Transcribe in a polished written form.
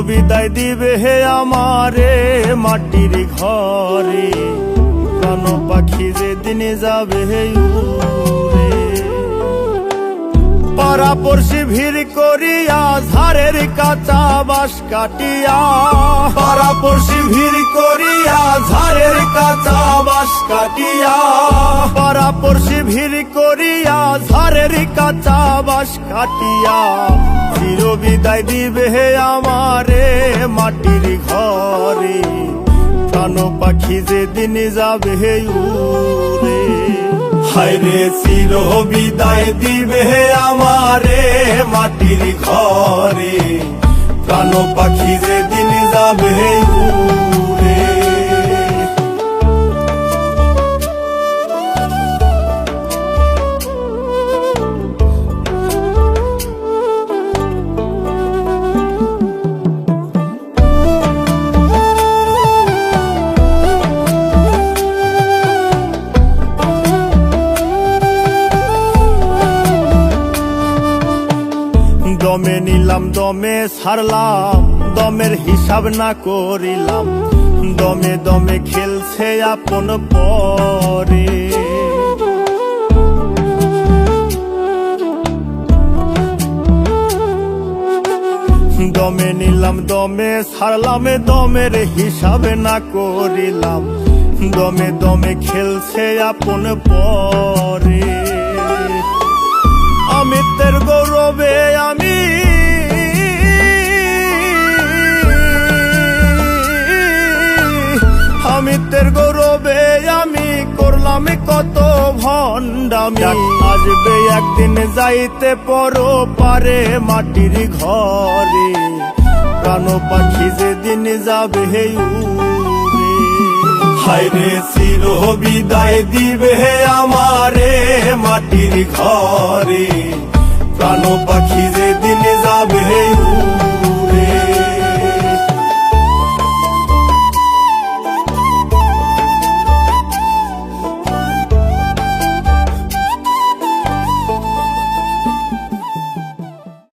বিদায় দিবে হে আমারে মাটির ঘরে, প্রাণ পাখি যেদিন যাবে হে উড়ে। পাড়াপড়শি ভিড় করিয়া ঝাড়ের কাঁচা বাঁশ কাটিয়া, পাড়াপড়শি ভিড় করিয়া ঝাড়ের কাঁচা বাঁশ কাটিয়া, পাড়াপড়শি ভিড় করিয়া ঝাড়ের কাঁচা বাঁশ কাটিয়া, চির বিদায় দিবে হে আমারে মাটির ঘরে, প্রাণ পাখি যেদিন যাবে হে উড়ে। হায়রে চির বিদায় দিবে হে আমারে মাটির ঘরে, প্রাণ পাখি যেদিন যাবে হে উড়ে। দমে নিলাম দমে ছাড়লাম, দমের হিসাব না করিলাম, দমে দমে খেলছে আপন পরে। দমে নিলাম দমে ছাড়লাম, দমের হিসাব না করিলাম, দমে দমে খেলছে আপন পরে। অমিতের গৌরবে আমি অমিতের গৌরবে আমি করলাম কত ভণ্ডামি। আসবে একদিন যাইতে পরো পারে মাটির ঘরে, প্রাণ পাখি যেদিন যাবে হে উড়ে। হায়রে চির বিদায় দিবে হে আমারে মাটির ঘরে, প্রাণ পাখি যেদিন